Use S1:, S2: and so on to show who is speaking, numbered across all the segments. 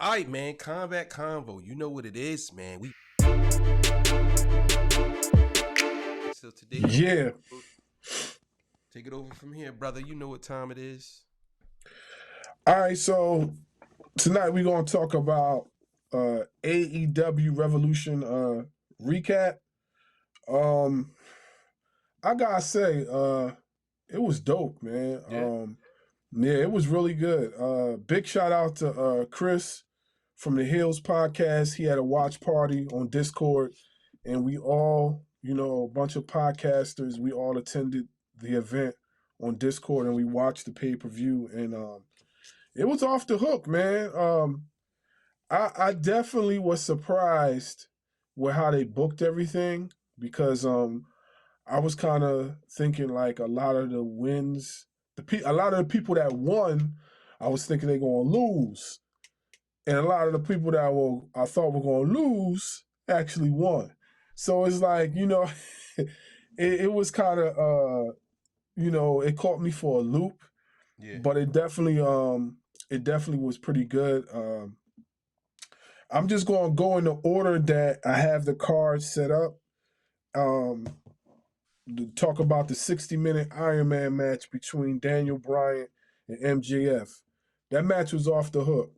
S1: All right, man. Combat Convo. You know what it is, man. So today,
S2: Yeah.
S1: take it over from here, brother. You know what time it is.
S2: All right, so tonight we're gonna talk about AEW Revolution recap. I gotta say, it was dope, man.
S1: Yeah.
S2: Yeah, it was really good. Big shout out to Chris from the Hills podcast. He had a watch party on Discord, and we all, a bunch of podcasters, we all attended the event on Discord, and we watched the pay-per-view, and it was off the hook, man. I definitely was surprised with how they booked everything because I was kind of thinking like a lot of the wins, a lot of the people that won, I was thinking they're gonna lose, and a lot of the people that I thought were gonna lose actually won. So it's like it was kind of it caught me for a loop,
S1: Yeah.
S2: but it definitely was pretty good. I'm just gonna go in the order that I have the cards set up. To talk about the 60-minute Iron Man match between Daniel Bryan and MJF. That match was off the hook.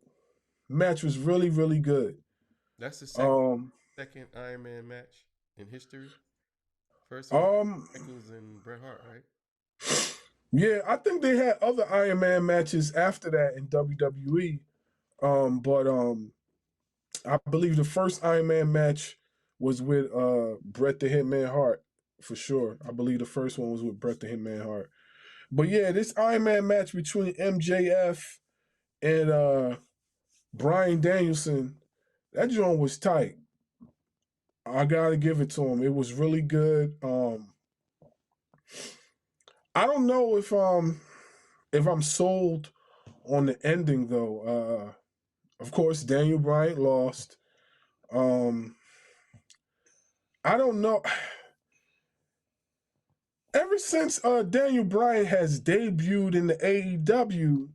S2: Match was really, really good.
S1: That's the second Iron Man match in history. First one, Michaels and Bret Hart, right?
S2: Yeah, I think they had other Iron Man matches after that in WWE. But I believe the first Iron Man match was with Bret the Hitman Hart, for sure. I believe the first one was with Bret the Hitman Hart. But yeah, this Iron Man match between MJF and Bryan Danielson, that joint was tight. I gotta give it to him. It was really good. I don't know if I'm sold on the ending though. Of course, Daniel Bryan lost. I don't know. Ever since Daniel Bryan has debuted in the AEW,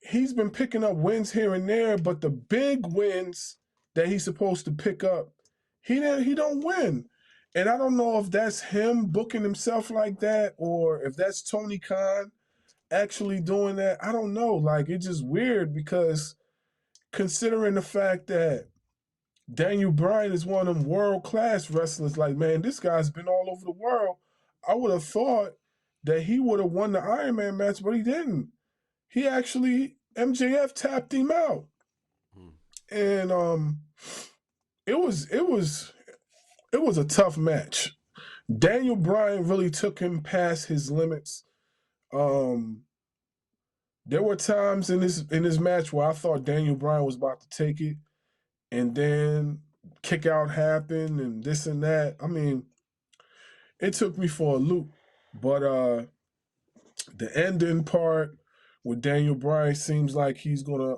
S2: he's been picking up wins here and there, but the big wins that he's supposed to pick up, he don't win. And I don't know if that's him booking himself like that or if that's Tony Khan actually doing that. I don't know. Like, it's just weird because considering the fact that Daniel Bryan is one of them world-class wrestlers, like, man, this guy's been all over the world. I would have thought that he would have won the Iron Man match, but he didn't. He actually, MJF tapped him out. And it was a tough match. Daniel Bryan really took him past his limits. There were times in this match where I thought Daniel Bryan was about to take it, and then kick out happened and this and that. I mean, it took me for a loop. But the ending part with Daniel Bryan seems like he's gonna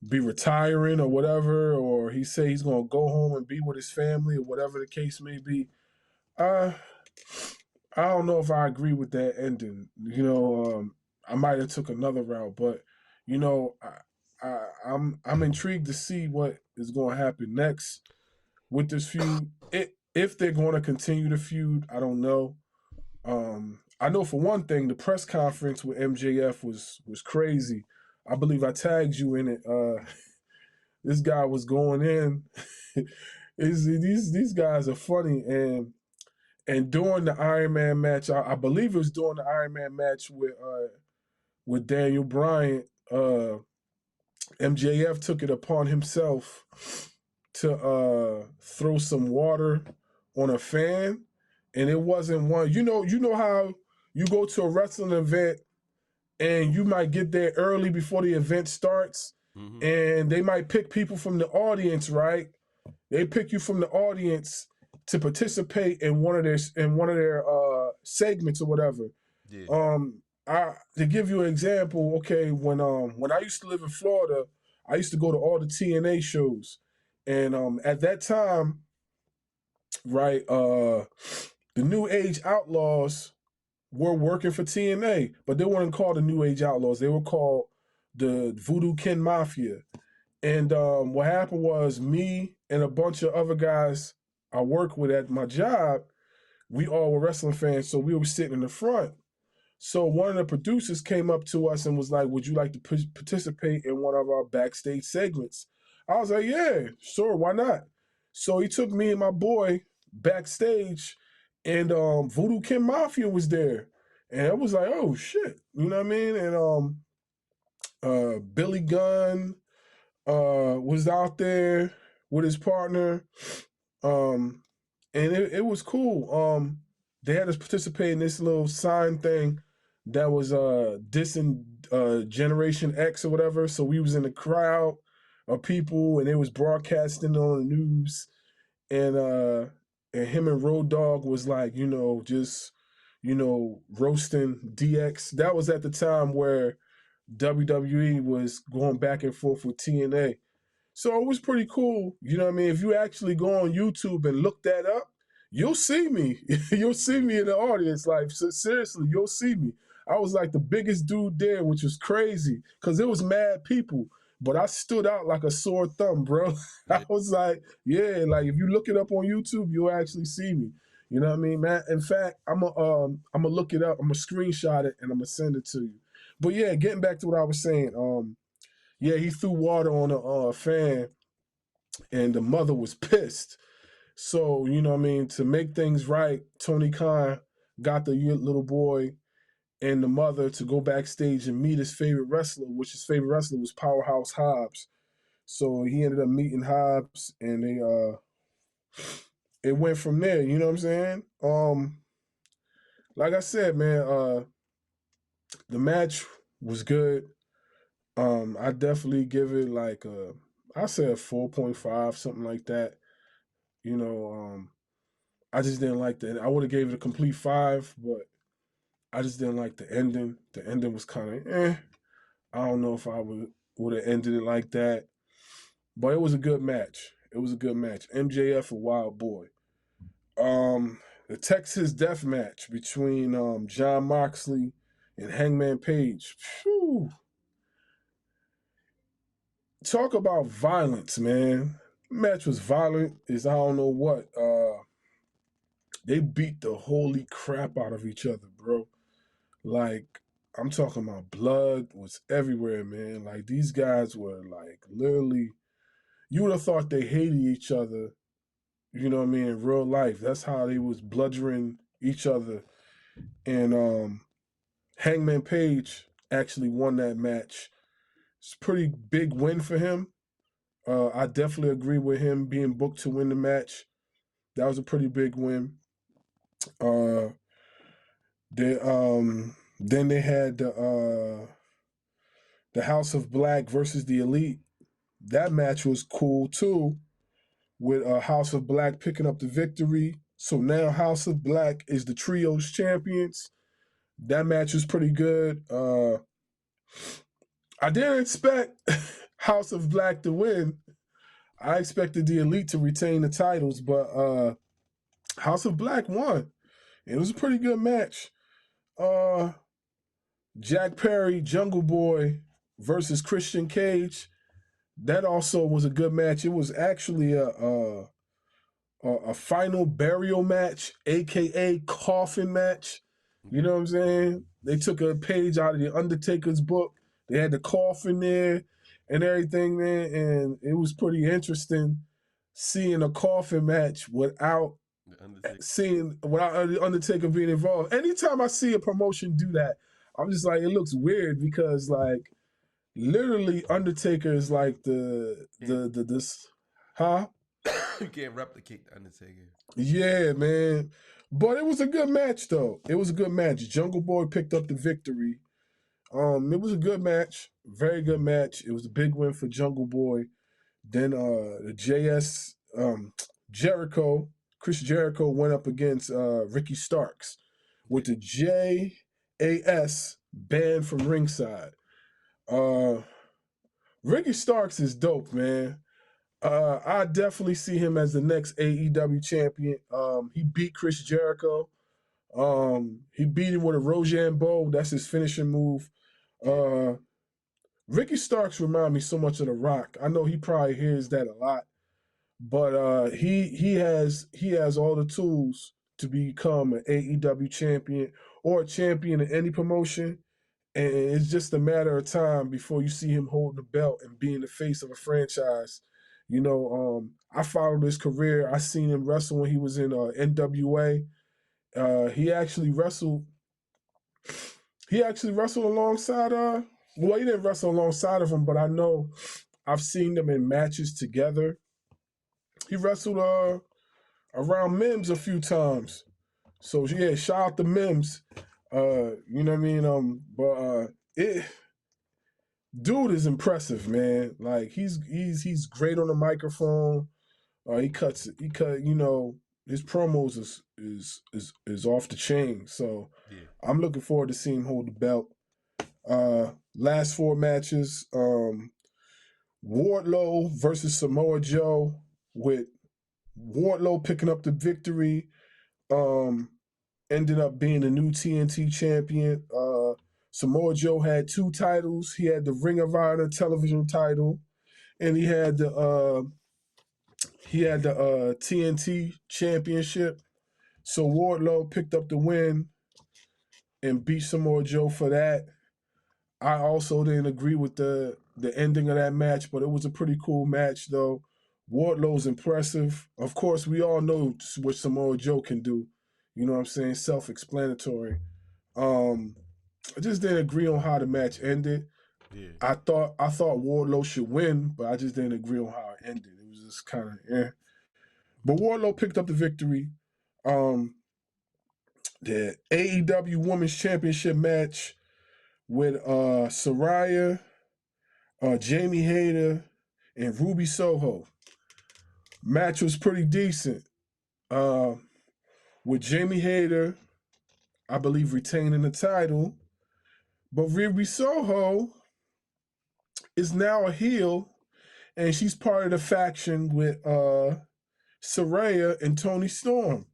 S2: be retiring or whatever, or he say he's gonna go home and be with his family or whatever the case may be. I don't know if I agree with that ending. I might have took another route, but I'm intrigued to see what is going to happen next with this feud. If they're going to continue the feud, I don't know. I know for one thing, the press conference with MJF was crazy. I believe I tagged you in it. This guy was going in. These guys are funny, and during the Iron Man match, I believe it was during the Iron Man match with Daniel Bryan. MJF took it upon himself to throw some water on a fan, and it wasn't one. You know how you go to a wrestling event and you might get there early before the event starts, and they might pick people from the audience, right? They pick you from the audience to participate in one of their segments or whatever.
S1: Yeah.
S2: To give you an example, okay, when I used to live in Florida, I used to go to all the TNA shows, and at that time, right, the New Age Outlaws were working for TNA, but they weren't called the New Age Outlaws. They were called the Voodoo Kin Mafia. And what happened was me and a bunch of other guys I work with at my job, we all were wrestling fans, so we were sitting in the front. So one of the producers came up to us and was like, "Would you like to participate in one of our backstage segments?" I was like, "Yeah, sure, why not?" So he took me and my boy backstage, and Voodoo Kin Mafia was there, and I was like, "Oh shit," you know what I mean? And Billy Gunn was out there with his partner, um, and it was cool. They had us participate in this little sign thing that was dissing Generation X or whatever. So we was in the crowd of people, and it was broadcasting on the news, and him and Road Dogg was like, just roasting DX. That was at the time where WWE was going back and forth with TNA. So it was pretty cool. You know what I mean? If you actually go on YouTube and look that up, you'll see me. You'll see me in the audience. Like, seriously, you'll see me. I was like the biggest dude there, which was crazy because it was mad people. But I stood out like a sore thumb, bro.
S1: Yeah.
S2: I was like, yeah, like if you look it up on YouTube, you'll actually see me. You know what I mean, man? In fact, I'm gonna look it up. I'm gonna screenshot it and I'm gonna send it to you. But yeah, getting back to what I was saying, yeah, he threw water on a fan, and the mother was pissed. So, you know what I mean, to make things right, Tony Khan got the little boy and the mother to go backstage and meet his favorite wrestler, which his favorite wrestler was Powerhouse Hobbs. So he ended up meeting Hobbs, and it went from there. You know what I'm saying? Like I said, man, the match was good. I definitely give it like I say a 4.5, something like that. You know, I just didn't like that. I would have gave it a complete 5, but I just didn't like the ending. The ending was kind of I don't know if I would have ended it like that, but it was a good match. It was a good match. MJF a wild boy. The Texas Death Match between John Moxley and Hangman Page. Whew. Talk about violence, man. The match was violent as I don't know what. They beat the holy crap out of each other, bro. Like, I'm talking about blood was everywhere, man. Like, these guys were like literally, you would have thought they hated each other, you know what I mean, in real life. That's how they was bludgeoning each other. And Hangman Page actually won that match. It's a pretty big win for him. I definitely agree with him being booked to win the match. That was a pretty big win. Uh, then they had the House of Black versus the Elite. That match was cool too, with House of Black picking up the victory. So now House of Black is the trios champions. That match was pretty good. I didn't expect House of Black to win. I expected the Elite to retain the titles, but House of Black won. It was a pretty good match. Jack Perry, Jungle Boy versus Christian Cage. That also was a good match. It was actually a final burial match, aka coffin match. You know what I'm saying? They took a page out of the Undertaker's book. They had the coffin there and everything, man, and it was pretty interesting seeing a coffin match without the Undertaker being involved. Anytime I see a promotion do that, I'm just like, it looks weird because like literally Undertaker is like this, huh?
S1: You can't replicate the Undertaker.
S2: Yeah, man. But it was a good match though. It was a good match. Jungle Boy picked up the victory. It was a good match. Very good match. It was a big win for Jungle Boy. Then the Jericho, Chris Jericho went up against Ricky Starks with the JAS banned from ringside. Ricky Starks is dope, man. I definitely see him as the next AEW champion. He beat Chris Jericho. He beat him with a Roshan Bow. That's his finishing move. Ricky Starks remind me so much of The Rock. I know he probably hears that a lot, but he has all the tools to become an AEW champion or a champion in any promotion. And it's just a matter of time before you see him holding the belt and being the face of a franchise. I followed his career. I seen him wrestle when he was in NWA. He actually wrestled. He actually wrestled alongside. Well, he didn't wrestle alongside of him, but I know I've seen them in matches together. He wrestled around Mims a few times. So yeah, shout out to Mims. You know what I mean? It dude is impressive, man. Like he's great on the microphone. He cut, his promos is off the chain. So
S1: Yeah.
S2: I'm looking forward to seeing him hold the belt. Last four matches, Wardlow versus Samoa Joe, with Wardlow picking up the victory. Ended up being the new TNT champion. Samoa Joe had two titles. He had the Ring of Honor television title, and he had the TNT championship. So Wardlow picked up the win and beat Samoa Joe for that. I also didn't agree with the ending of that match, but it was a pretty cool match though. Wardlow's impressive. Of course, we all know what Samoa Joe can do. You know what I'm saying? Self-explanatory. I just didn't agree on how the match ended.
S1: Yeah.
S2: I thought Wardlow should win, but I just didn't agree on how it ended. It was just kind of But Wardlow picked up the victory. The AEW Women's Championship match with Saraya, Jamie Hayter, and Ruby Soho. Match was pretty decent. With Jamie Hayter, I believe, retaining the title. But Ruby Soho is now a heel, and she's part of the faction with Saraya and Toni Storm.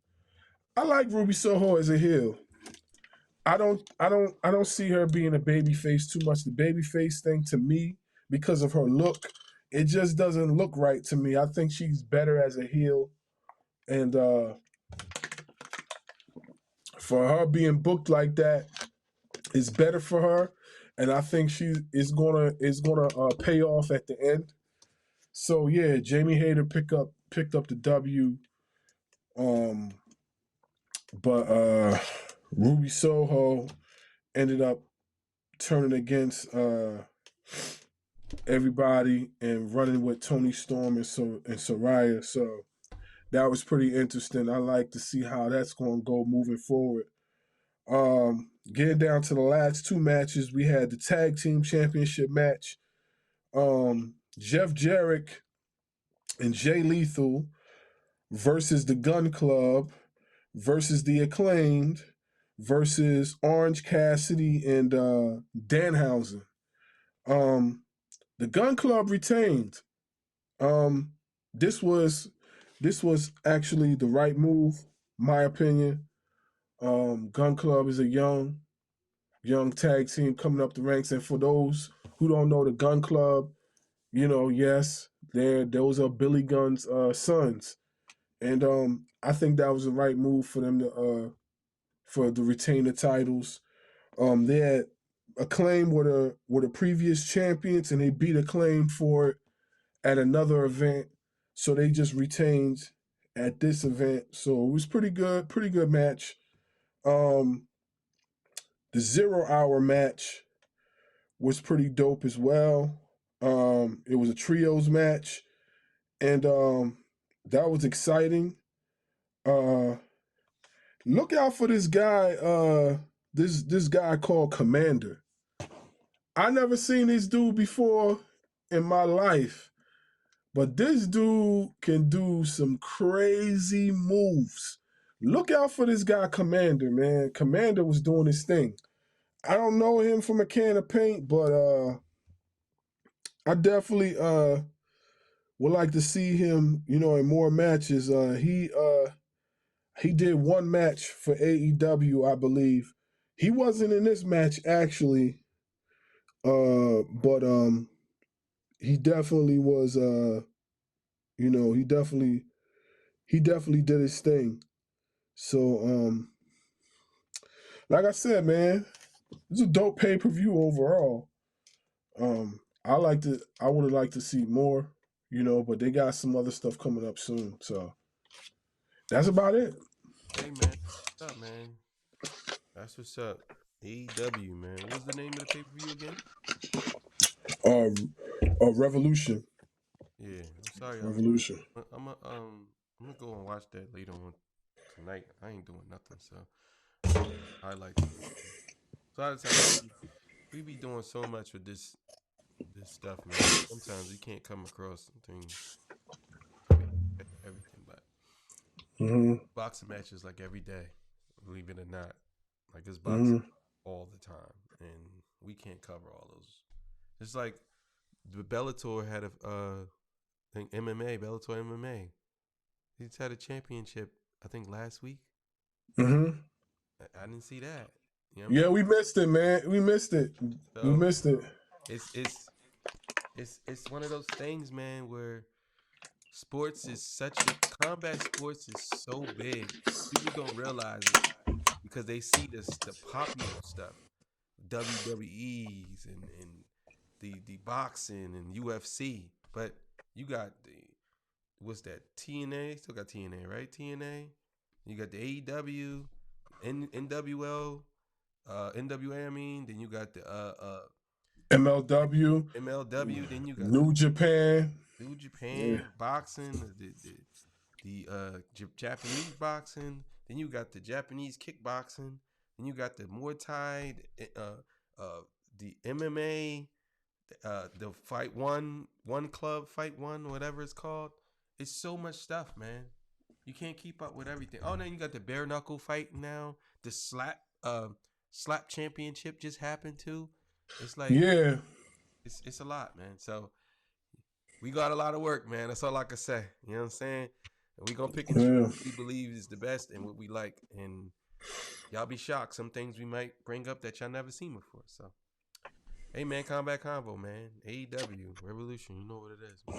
S2: I like Ruby Soho as a heel. I don't see her being a baby face too much. The baby face thing to me, because of her look, it just doesn't look right to me. I think she's better as a heel, and for her being booked like that is better for her. And I think she is gonna pay off at the end. So yeah, Jamie Hayter picked up the W. But Ruby Soho ended up turning against everybody and running with Toni Storm and Saraya. So that was pretty interesting. I like to see how that's going to go moving forward. Getting down to the last two matches, we had the tag team championship match. Jeff Jarrett and Jay Lethal versus the Gun Club versus the Acclaimed versus Orange Cassidy and Danhausen. The Gun Club retained. This was actually the right move, my opinion. Gun Club is a young tag team coming up the ranks, and for those who don't know the Gun Club, yes, those are Billy Gunn's sons, and I think that was the right move for them to retain the titles. They had Acclaim were the previous champions, and they beat Acclaim for it at another event, so they just retained at this event. So it was pretty good match. The 0 Hour match was pretty dope as well. It was a trios match, and that was exciting. Look out for this guy. This guy called Commander. I never seen this dude before in my life, but this dude can do some crazy moves. Look out for this guy, Commander, man. Commander was doing his thing. I don't know him from a can of paint, but I definitely would like to see him, in more matches. He did one match for AEW, I believe. He wasn't in this match actually, but he definitely was he definitely did his thing. So like I said, man, it's a dope pay-per-view overall. I would have liked to see more, but they got some other stuff coming up soon. So that's about it.
S1: Hey man, what's up, man? That's what's up. AEW, man. What was the name of the pay per view again?
S2: Uh, Revolution.
S1: Yeah, I'm sorry, I missed.
S2: Revolution.
S1: I'm gonna go and watch that later on tonight. I ain't doing nothing, so I'm gonna highlights and everything. So a lot of times we be doing so much with this stuff, man. Sometimes we can't come across some things, everything, but
S2: Mm-hmm.
S1: boxing matches like every day, believe it or not. Like it's boxing
S2: Mm-hmm.
S1: all the time, and we can't cover all those. It's like the Bellator had a I think MMA, Bellator MMA. He just had a championship, I think last week.
S2: Mm-hmm.
S1: I didn't see that. You know what I'm
S2: Yeah,
S1: saying?
S2: we missed it, man. We missed it. We
S1: So
S2: missed it.
S1: it's it's it's one of those things, man, where sports is such a combat sports is so big. People don't realize it because they see the popular stuff, WWE's and the boxing and UFC, but you got the what's that TNA? Still got TNA, right? TNA. You got the AEW, NWL, NWA. I mean, then you got the
S2: MLW,
S1: MLW. Then you got the
S2: New Japan.
S1: New
S2: Yeah.
S1: Japan boxing, Japanese boxing. Then you got the Japanese kickboxing. Then you got the Muay Thai, the MMA, the one club fight one, whatever it's called. It's so much stuff, man. You can't keep up with everything. Oh, then you got the bare knuckle fight now. The slap championship just happened too. It's like
S2: Yeah.
S1: it's a lot, man. So we got a lot of work, man. That's all I can say. You know what I'm saying? And we gonna pick and choose
S2: Yeah.
S1: what we believe is the best and what we like. And y'all be shocked. Some things we might bring up that y'all never seen before. So hey man, Combat Convo, man. AEW, Revolution, you know what it is, man.